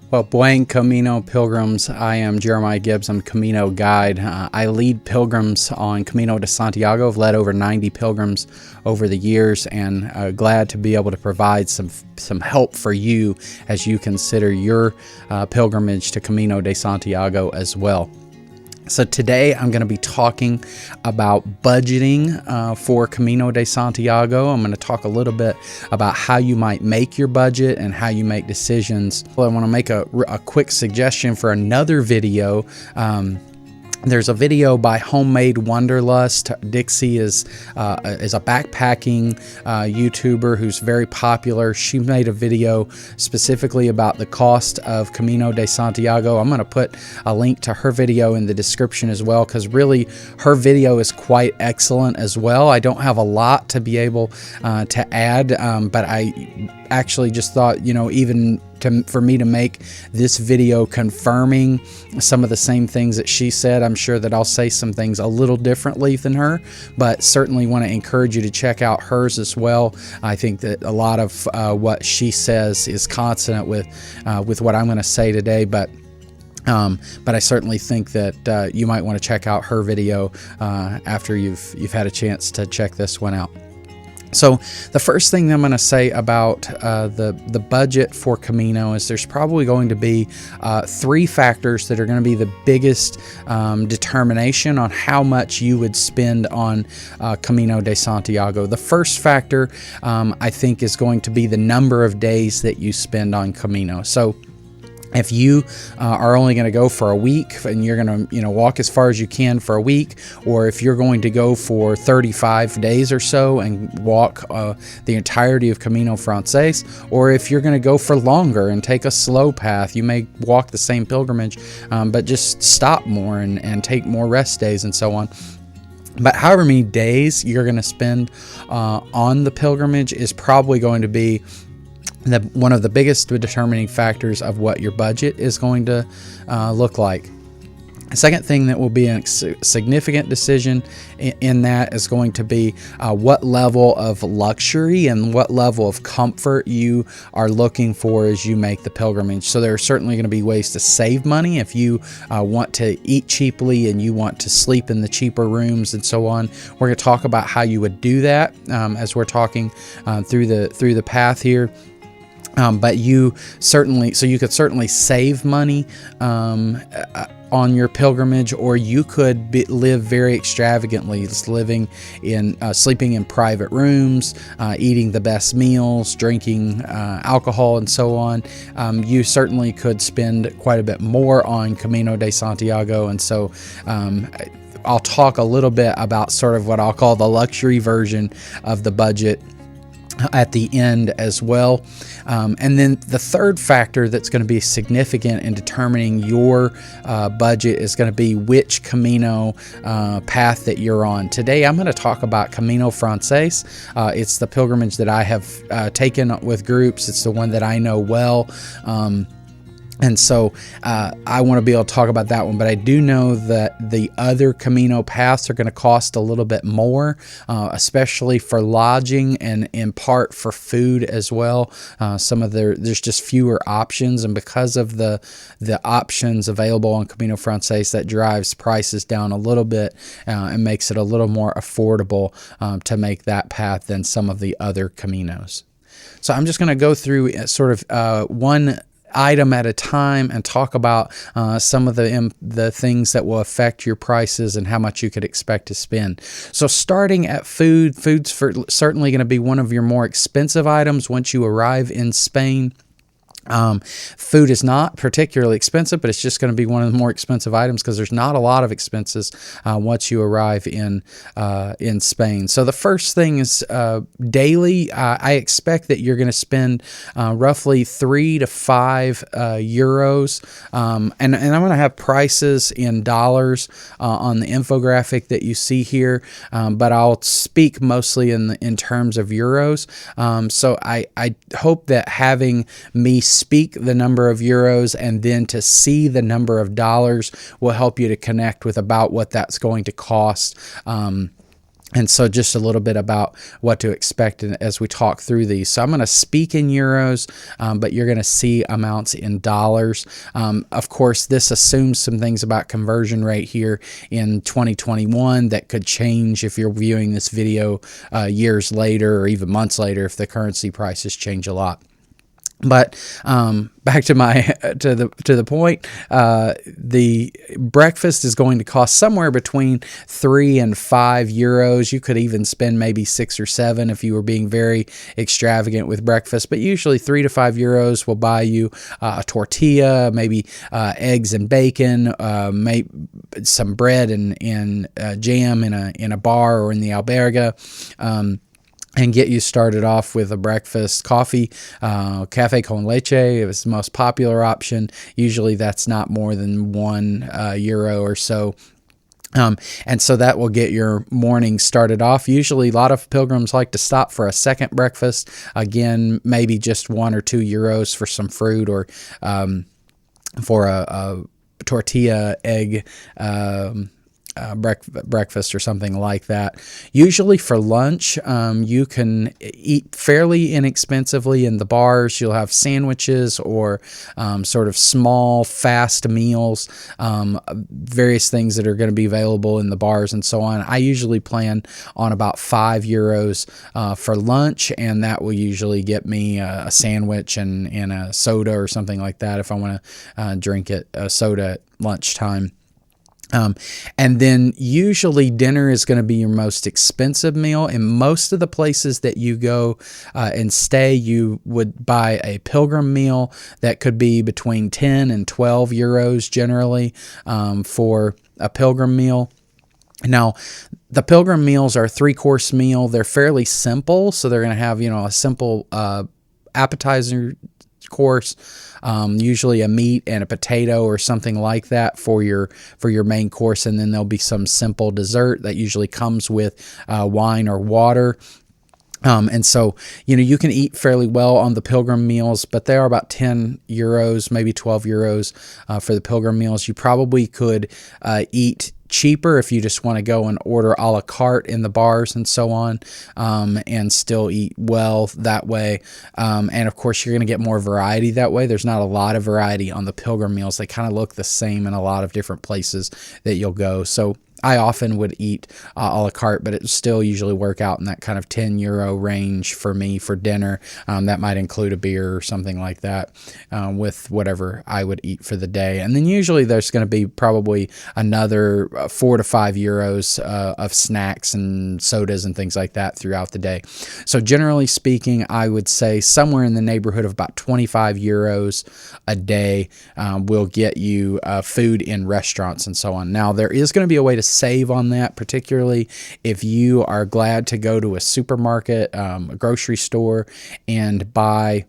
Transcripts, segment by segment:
Well, buen Camino pilgrims. I am Jeremiah Gibbs. I'm Camino guide. I lead pilgrims on Camino de Santiago. I've led over 90 pilgrims over the years, and glad to be able to provide some help for you as you consider your pilgrimage to Camino de Santiago as well. So today I'm going to be talking about budgeting for Camino de Santiago. I'm going to talk a little bit about how you might make your budget and how you make decisions. Well, I want to make a quick suggestion for another video. There's a video by Homemade Wanderlust. Dixie is a backpacking YouTuber who's very popular. She made a video specifically about the cost of Camino de Santiago. I'm going to put a link to her video in the description as well, because really her video is quite excellent as well. I don't have a lot to be able to add, but I actually just thought, even for me to make this video confirming some of the same things that she said. I'm sure that I'll say some things a little differently than her, but certainly want to encourage you to check out hers as well. I think that a lot of what she says is consonant with what I'm going to say today, but I certainly think that you might want to check out her video after you've had a chance to check this one out. So the first thing I'm going to say about the budget for Camino is there's probably going to be three factors that are going to be the biggest determination on how much you would spend on Camino de Santiago. The first factor, I think, is going to be the number of days that you spend on Camino. So if you are only going to go for a week and you're going to walk as far as you can for a week, or if you're going to go for 35 days or so and walk the entirety of Camino Frances, or if you're going to go for longer and take a slow path, you may walk the same pilgrimage, but just stop more and take more rest days and so on. But however many days you're going to spend on the pilgrimage is probably going to be one of the biggest determining factors of what your budget is going to look like. The second thing that will be a significant decision in that is going to be what level of luxury and what level of comfort you are looking for as you make the pilgrimage. So there are certainly going to be ways to save money if you want to eat cheaply and you want to sleep in the cheaper rooms and so on. We're going to talk about how you would do that as we're talking through the path here. But you could certainly save money on your pilgrimage, or you could live very extravagantly, sleeping in private rooms, eating the best meals, drinking alcohol, and so on. You certainly could spend quite a bit more on Camino de Santiago, and so I'll talk a little bit about sort of what I'll call the luxury version of the budget at the end as well. And then the third factor that's going to be significant in determining your budget is going to be which Camino path that you're on. Today I'm going to talk about Camino Frances. It's the pilgrimage that I have taken with groups. It's the one that I know well. And so I want to be able to talk about that one, but I do know that the other Camino paths are going to cost a little bit more, especially for lodging and in part for food as well. There's just fewer options, and because of the options available on Camino Frances, that drives prices down a little bit and makes it a little more affordable to make that path than some of the other Caminos. So I'm just going to go through sort of one item at a time and talk about some of the things that will affect your prices and how much you could expect to spend. So starting at food's certainly going to be one of your more expensive items once you arrive in Spain. Food is not particularly expensive, but it's just going to be one of the more expensive items because there's not a lot of expenses once you arrive in Spain. So the first thing is daily. I expect that you're going to spend roughly 3 to 5 euros, and I'm going to have prices in dollars on the infographic that you see here, but I'll speak mostly in terms of euros. So I hope that having me speak the number of euros and then to see the number of dollars will help you to connect with about what that's going to cost And so just a little bit about what to expect as we talk through these. So I'm going to speak in euros, but you're going to see amounts in dollars. Of course, this assumes some things about conversion rate here in 2021 that could change if you're viewing this video years later or even months later if the currency prices change a lot. But back to my to the point, the breakfast is going to cost somewhere between 3 and 5 euros. You could even spend maybe 6 or 7 if you were being very extravagant with breakfast. But usually 3 to 5 euros will buy you a tortilla, maybe eggs and bacon, some bread and jam in a bar or in the alberga. And get you started off with a breakfast coffee. Cafe con leche is the most popular option. Usually that's not more than €1 or so. And so that will get your morning started off. Usually a lot of pilgrims like to stop for a second breakfast. Again, maybe just €1 or €2 for some fruit or for a tortilla egg breakfast or something like that. Usually for lunch, you can eat fairly inexpensively in the bars. You'll have sandwiches or sort of small, fast meals, various things that are going to be available in the bars and so on. I usually plan on about €5 for lunch, and that will usually get me a sandwich and a soda or something like that if I want to drink a soda at lunchtime. And then usually dinner is going to be your most expensive meal. In most of the places that you go and stay, you would buy a pilgrim meal that could be between 10 and 12 euros generally for a pilgrim meal. Now, the pilgrim meals are a 3-course meal. They're fairly simple, so they're going to have, a simple appetizer course, usually a meat and a potato or something like that for your main course, and then there'll be some simple dessert that usually comes with wine or water. And so, you can eat fairly well on the pilgrim meals, but they are about 10 euros, maybe 12 euros for the pilgrim meals. You probably could eat cheaper if you just want to go and order a la carte in the bars and so on, and still eat well that way. And of course, you're going to get more variety that way. There's not a lot of variety on the pilgrim meals. They kind of look the same in a lot of different places that you'll go. So I often would eat a la carte, but it still usually work out in that kind of €10 range for me for dinner. That might include a beer or something like that with whatever I would eat for the day. And then usually there's going to be probably another 4 to 5 euros of snacks and sodas and things like that throughout the day. So generally speaking, I would say somewhere in the neighborhood of about 25 euros a day will get you food in restaurants and so on. Now, there is going to be a way to save on that, particularly if you are glad to go to a supermarket, a grocery store, and buy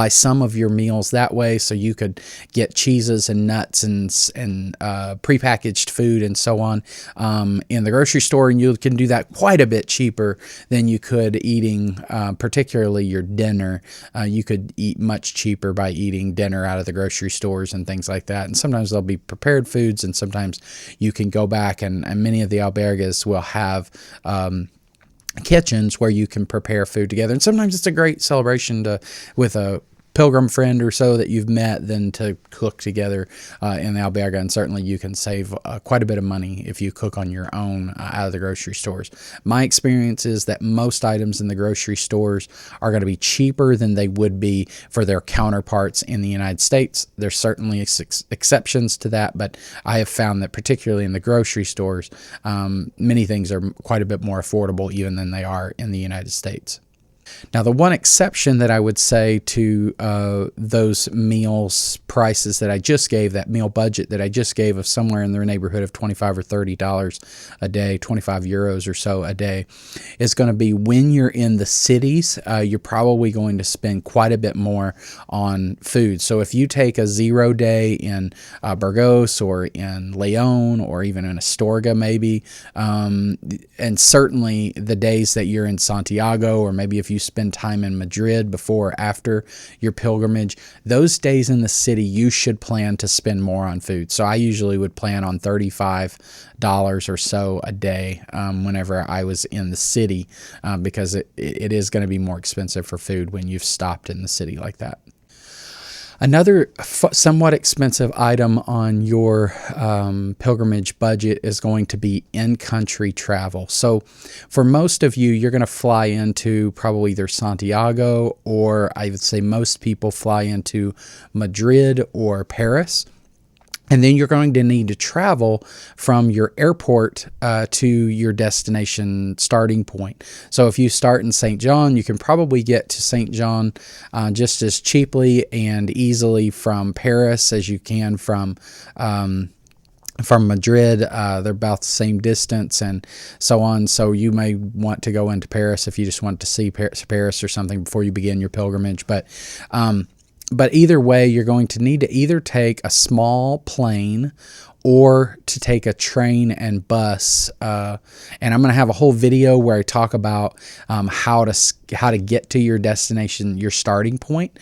some of your meals that way, so you could get cheeses and nuts and prepackaged food and so on in the grocery store, and you can do that quite a bit cheaper than you could eating particularly your dinner. You could eat much cheaper by eating dinner out of the grocery stores and things like that, and sometimes they'll be prepared foods, and sometimes you can go back and many of the albergues will have kitchens where you can prepare food together, and sometimes it's a great celebration with a pilgrim friend or so that you've met than to cook together in the alberga. And certainly you can save quite a bit of money if you cook on your own out of the grocery stores. My experience is that most items in the grocery stores are going to be cheaper than they would be for their counterparts in the United States. There's certainly exceptions to that, but I have found that particularly in the grocery stores, many things are quite a bit more affordable even than they are in the United States. Now, the one exception that I would say to those meals prices that I just gave, that meal budget that I just gave of somewhere in the neighborhood of $25 or $30 a day, 25 euros or so a day, is going to be when you're in the cities, you're probably going to spend quite a bit more on food. So if you take a 0 day in Burgos or in Leon or even in Astorga maybe, and certainly the days that you're in Santiago, or maybe if you you spend time in Madrid before or after your pilgrimage, those days in the city, you should plan to spend more on food. So I usually would plan on $35 or so a day whenever I was in the city, because it is going to be more expensive for food when you've stopped in the city like that. Another somewhat expensive item on your pilgrimage budget is going to be in-country travel. So for most of you, you're going to fly into probably either Santiago, or I would say most people fly into Madrid or Paris. And then you're going to need to travel from your airport to your destination starting point. So if you start in St. John, you can probably get to St. John just as cheaply and easily from Paris as you can from Madrid. They're about the same distance and so on. So you may want to go into Paris if you just want to see Paris or something before you begin your pilgrimage. But either way, you're going to need to either take a small plane or to take a train and bus. And I'm going to have a whole video where I talk about how to get to your destination, your starting point,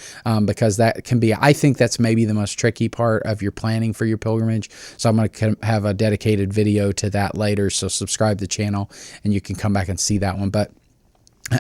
because that can be, I think that's maybe the most tricky part of your planning for your pilgrimage. So I'm going to have a dedicated video to that later. So subscribe to the channel and you can come back and see that one. But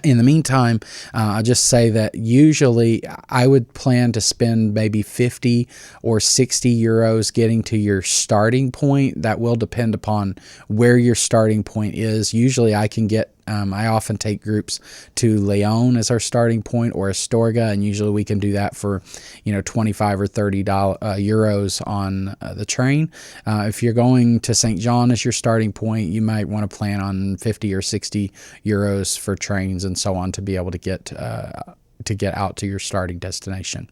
in the meantime, I'll just say that usually I would plan to spend maybe 50 or 60 euros getting to your starting point. That will depend upon where your starting point is. Usually I can get I often take groups to Leon as our starting point, or Astorga, and usually we can do that for 25 or 30 euros on the train. If you're going to St. John as your starting point, you might want to plan on 50 or 60 euros for trains and so on to be able to get out to your starting destination.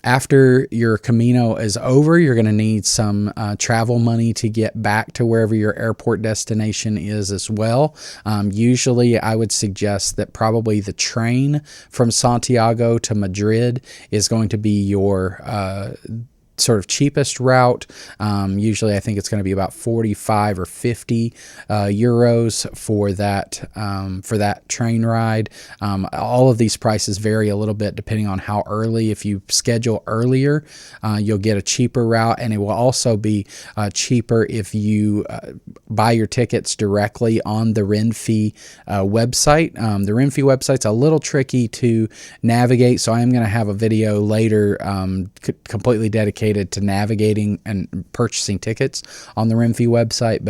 After your Camino is over, you're going to need some travel money to get back to wherever your airport destination is as well. Usually, I would suggest that probably the train from Santiago to Madrid is going to be your sort of cheapest route. Usually I think it's going to be about 45 or 50 euros for that train ride. All of these prices vary a little bit depending on how early. If you schedule earlier, you'll get a cheaper route, and it will also be cheaper if you buy your tickets directly on the Renfe website. The Renfe website's a little tricky to navigate, so I'm going to have a video later completely dedicated to navigating and purchasing tickets on the Renfe website,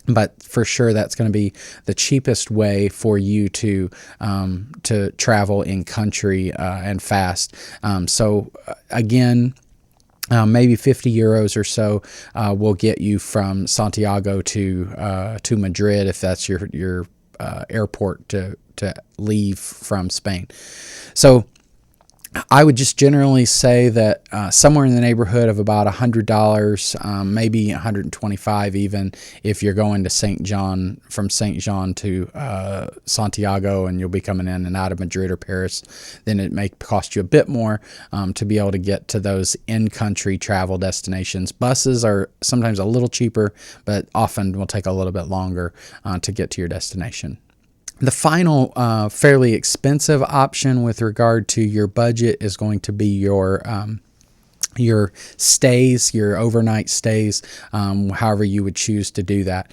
but for sure that's going to be the cheapest way for you to travel in country and fast. So again, maybe 50 euros or so will get you from Santiago to Madrid if that's your airport to leave from Spain. So I would just generally say that somewhere in the neighborhood of about $100, maybe $125 even, if you're going to St. John, from St. John to Santiago, and you'll be coming in and out of Madrid or Paris, then it may cost you a bit more to be able to get to those in-country travel destinations. Buses are sometimes a little cheaper, but often will take a little bit longer to get to your destination. The final fairly expensive option with regard to your budget is going to be your stays, your overnight stays, however you would choose to do that.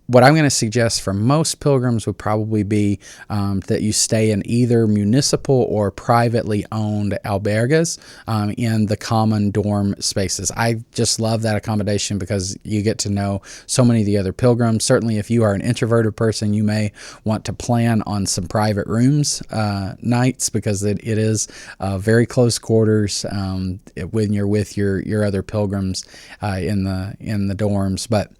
What I'm going to suggest for most pilgrims would probably be that you stay in either municipal or privately owned albergues in the common dorm spaces. I just love that accommodation because you get to know so many of the other pilgrims. Certainly if you are an introverted person, you may want to plan on some private rooms nights, because it is very close quarters when you're with your other pilgrims in the dorms. But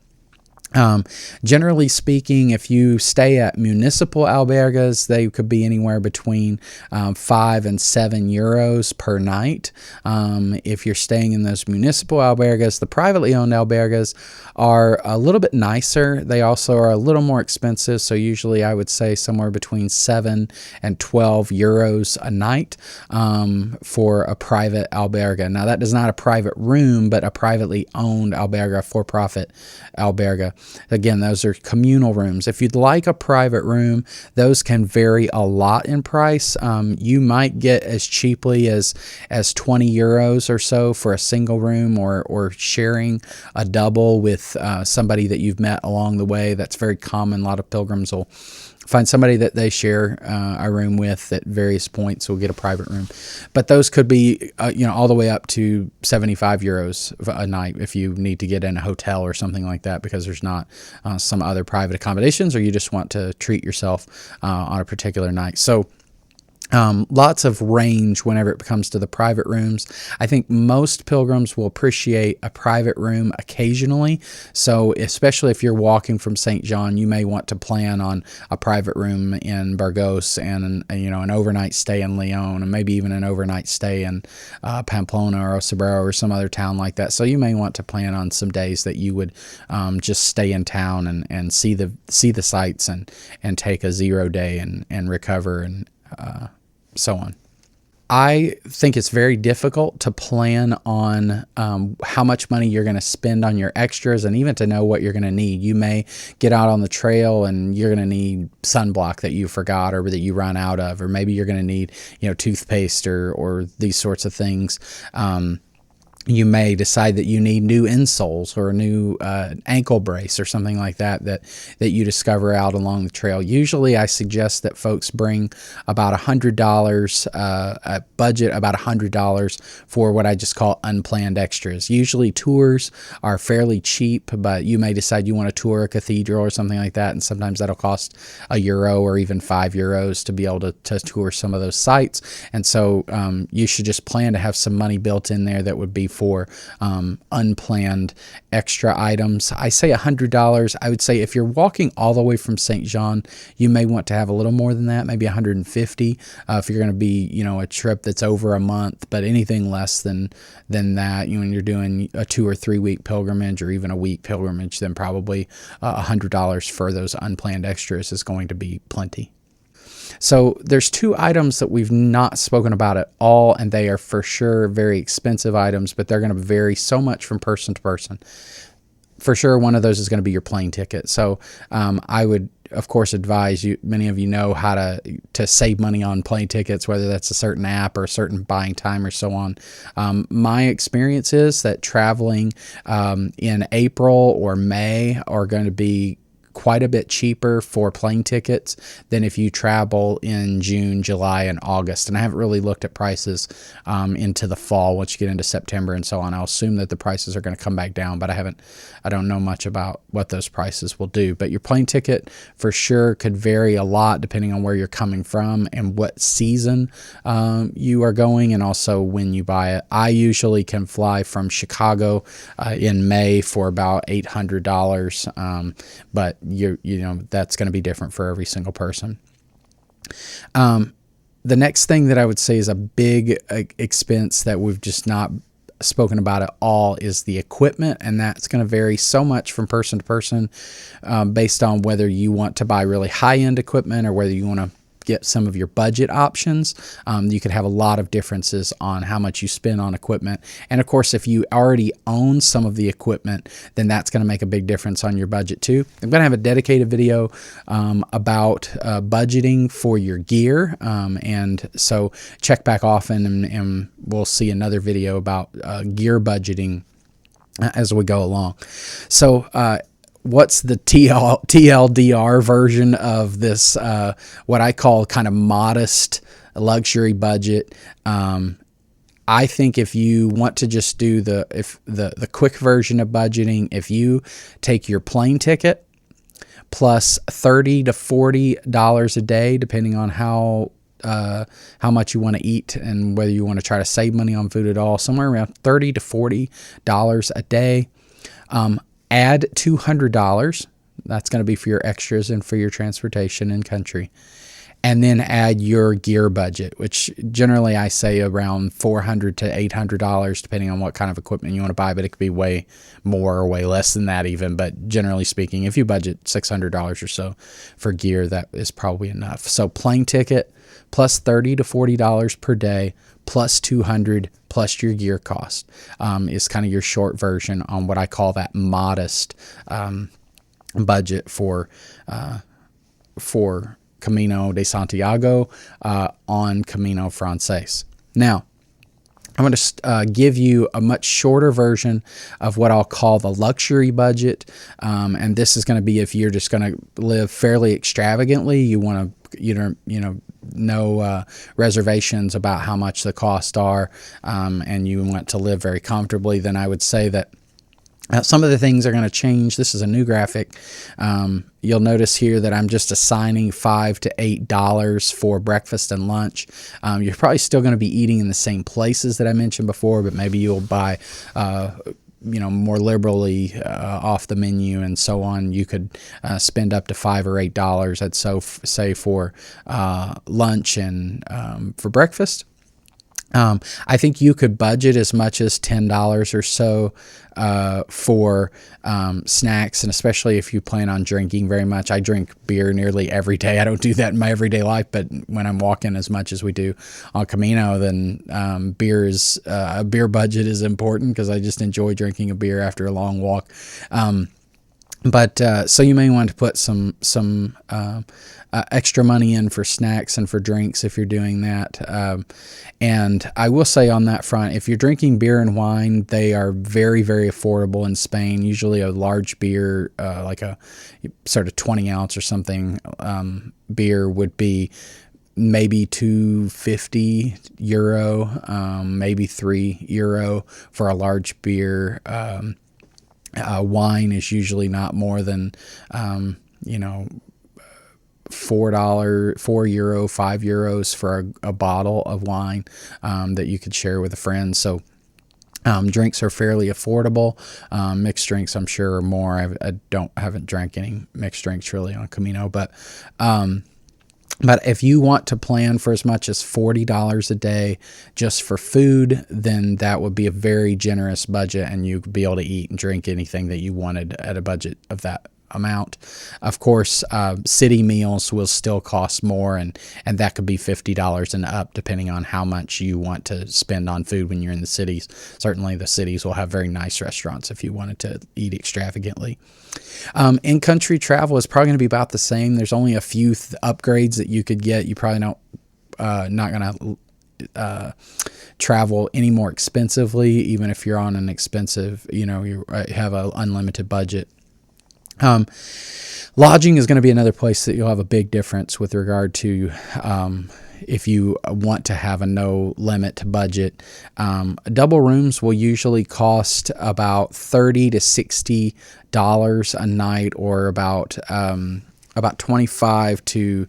generally speaking, if you stay at municipal albergues, they could be anywhere between 5 and 7 euros per night. If you're staying in those municipal albergues, the privately owned albergues are a little bit nicer. They also are a little more expensive. So usually I would say somewhere between 7 and 12 euros a night for a private alberga. Now that is not a private room, but a privately owned alberga, for-profit alberga. Again, those are communal rooms. If you'd like a private room, those can vary a lot in price. You might get as cheaply as 20 euros or so for a single room, or sharing a double with somebody that you've met along the way. That's very common. A lot of pilgrims will find somebody that they share a room with at various points, will get a private room. But those could be, all the way up to 75 euros a night if you need to get in a hotel or something like that, because there's not some other private accommodations, or you just want to treat yourself on a particular night. So lots of range whenever it comes to the private rooms. I think most pilgrims will appreciate a private room occasionally. So especially if you're walking from St. John, you may want to plan on a private room in Burgos and an overnight stay in Leon, and maybe even an overnight stay in Pamplona or Osobero or some other town like that. So you may want to plan on some days that you would just stay in town and see the sights and take a 0 day and recover and so on. I think it's very difficult to plan on how much money you're going to spend on your extras, and even to know what you're going to need. You may get out on the trail and you're going to need sunblock that you forgot or that you run out of, or maybe you're going to need toothpaste or these sorts of things. You may decide that you need new insoles or a new ankle brace or something like that you discover out along the trail. Usually I suggest that folks bring about $100, a budget about $100 for what I just call unplanned extras. Usually tours are fairly cheap, but you may decide you want to tour a cathedral or something like that, and sometimes that'll cost €1 or even €5 to be able to tour some of those sites. And so you should just plan to have some money built in there that would be for unplanned extra items. I say $100. I would say if you're walking all the way from St. John, you may want to have a little more than that, maybe $150 if you're going to be, a trip that's over a month. But anything less than that, when you're doing a 2 or 3 week pilgrimage or even a week pilgrimage, then probably $100 for those unplanned extras is going to be plenty. So there's 2 items that we've not spoken about at all, and they are for sure very expensive items, but they're going to vary so much from person to person. For sure, one of those is going to be your plane ticket. So I would, of course, advise you, many of you know how to save money on plane tickets, whether that's a certain app or a certain buying time or so on. My experience is that traveling in April or May are going to be quite a bit cheaper for plane tickets than if you travel in June, July, and August. And I haven't really looked at prices into the fall once you get into September and so on. I'll assume that the prices are going to come back down, but I don't know much about what those prices will do. But your plane ticket for sure could vary a lot depending on where you're coming from and what season you are going, and also when you buy it. I usually can fly from Chicago in May for about $800, but that's going to be different for every single person. The next thing that I would say is a big expense that we've just not spoken about at all is the equipment, and that's going to vary so much from person to person based on whether you want to buy really high-end equipment or whether you want to get some of your budget options. You could have a lot of differences on how much you spend on equipment. And of course, if you already own some of the equipment, then that's going to make a big difference on your budget too. I'm going to have a dedicated video about budgeting for your gear. And so check back often and we'll see another video about gear budgeting as we go along. So, what's the TLDR version of this, what I call kind of modest luxury budget? I think if you want to just do the quick version of budgeting, if you take your plane ticket plus $30 to $40 a day, depending on how much you want to eat and whether you want to try to save money on food at all, somewhere around $30 to $40 a day. Add $200. That's going to be for your extras and for your transportation in country. And then add your gear budget, which generally I say around $400 to $800, depending on what kind of equipment you want to buy, but it could be way more or way less than that even. But generally speaking, if you budget $600 or so for gear, that is probably enough. So plane ticket plus $30 to $40 per day plus $200 plus your gear cost is kind of your short version on what I call that modest budget for Camino de Santiago on Camino Frances. Now, I'm going to give you a much shorter version of what I'll call the luxury budget, and this is going to be if you're just going to live fairly extravagantly. You want to, no reservations about how much the costs are, and you want to live very comfortably. Then I would say that some of the things are going to change. This is a new graphic. You'll notice here that I'm just assigning $5 to $8 for breakfast and lunch. You're probably still going to be eating in the same places that I mentioned before, but maybe you'll buy more liberally off the menu and so on. You could spend up to $5 or $8, I'd say, for lunch and for breakfast. I think you could budget as much as $10 or so for snacks, and especially if you plan on drinking very much. I drink beer nearly every day. I don't do that in my everyday life, but when I'm walking as much as we do on Camino, then a beer budget is important because I just enjoy drinking a beer after a long walk. So you may want to put some extra money in for snacks and for drinks if you're doing that. And I will say on that front, if you're drinking beer and wine, they are very, very affordable in Spain. Usually a large beer, like a sort of 20 ounce or something, beer would be maybe €2.50, maybe €3 for a large beer. Wine is usually not more than, €4, €5 for a bottle of wine that you could share with a friend. So drinks are fairly affordable. Mixed drinks, I'm sure, are more. I haven't drank any mixed drinks really on Camino, but if you want to plan for as much as $40 a day just for food, then that would be a very generous budget, and you could be able to eat and drink anything that you wanted at a budget of that amount. Of course, city meals will still cost more, and that could be $50 and up, depending on how much you want to spend on food when you're in the cities. Certainly, the cities will have very nice restaurants if you wanted to eat extravagantly. In-country travel is probably going to be about the same. There's only a few upgrades that you could get. You probably not going to travel any more expensively, even if you're on an expensive, you have an unlimited budget. Lodging is going to be another place that you'll have a big difference with regard to if you want to have a no limit budget. Double rooms will usually cost about $30 to $60 a night, or about 25 to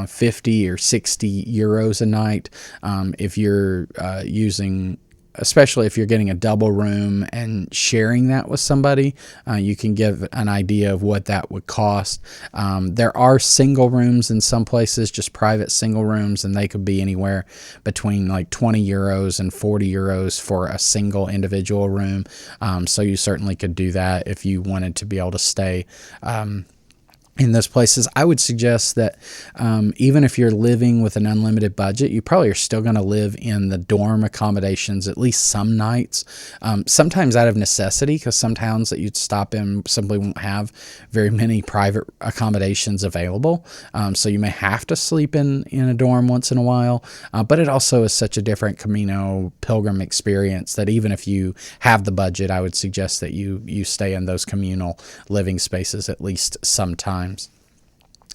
50 or 60 euros a night. If you're especially if you're getting a double room and sharing that with somebody, you can give an idea of what that would cost. There are single rooms in some places, just private single rooms, and they could be anywhere between like 20 euros and 40 euros for a single individual room. So you certainly could do that if you wanted to be able to stay in those places. I would suggest that even if you're living with an unlimited budget, you probably are still going to live in the dorm accommodations at least some nights, sometimes out of necessity, because some towns that you'd stop in simply won't have very many private accommodations available. So you may have to sleep in a dorm once in a while, but it also is such a different Camino pilgrim experience that even if you have the budget, I would suggest that you stay in those communal living spaces at least sometime.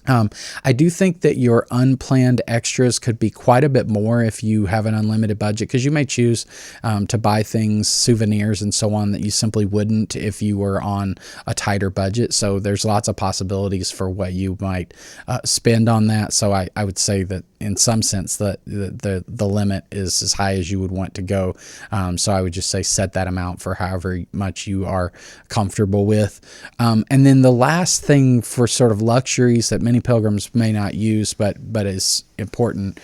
I do think that your unplanned extras could be quite a bit more if you have an unlimited budget, because you may choose to buy things, souvenirs and so on, that you simply wouldn't if you were on a tighter budget. So there's lots of possibilities for what you might spend on that. So I would say that in some sense the limit is as high as you would want to go. So I would just say set that amount for however much you are comfortable with. And then the last thing for sort of luxuries that many pilgrims may not use, but is important,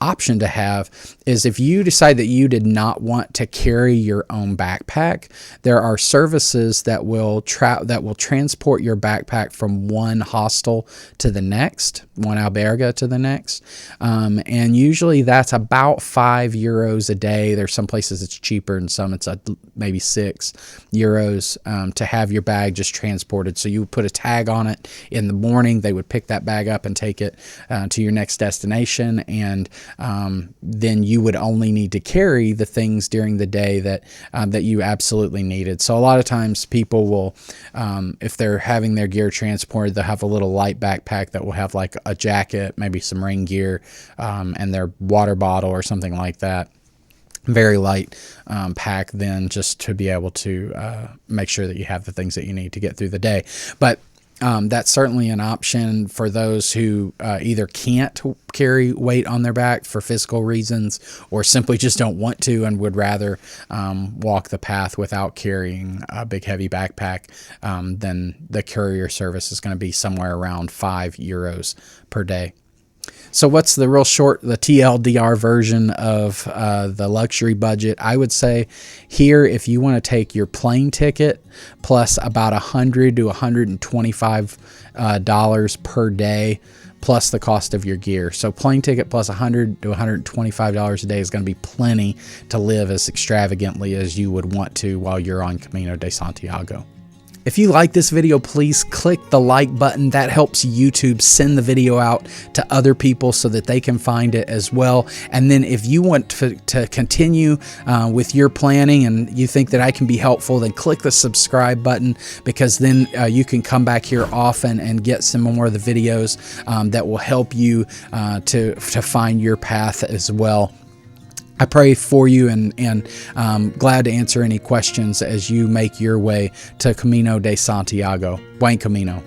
option to have is if you decide that you did not want to carry your own backpack, there are services that will transport your backpack from one hostel to the next, one albergue to the next, and usually that's about €5 a day. There's some places it's cheaper, and some it's maybe €6 to have your bag just transported. So you would put a tag on it in the morning. They would pick that bag up and take it to your next destination, and then you would only need to carry the things during the day that you absolutely needed. So a lot of times people will, if they're having their gear transported, they'll have a little light backpack that will have like a jacket, maybe some rain gear, and their water bottle or something like that. Very light pack then, just to be able to make sure that you have the things that you need to get through the day. But that's certainly an option for those who either can't carry weight on their back for physical reasons, or simply just don't want to and would rather walk the path without carrying a big heavy backpack. Then the courier service is going to be somewhere around €5 per day. So what's the real short, the TLDR version of the luxury budget? I would say here, if you want to take your plane ticket plus about $100 to $125 per day, plus the cost of your gear. So plane ticket plus $100 to $125 a day is going to be plenty to live as extravagantly as you would want to while you're on Camino de Santiago. If you like this video, please click the like button. That helps YouTube send the video out to other people so that they can find it as well. And then if you want to continue with your planning and you think that I can be helpful, then click the subscribe button, because then you can come back here often and get some more of the videos that will help you to find your path as well. I pray for you, and glad to answer any questions as you make your way to Camino de Santiago. Buen Camino.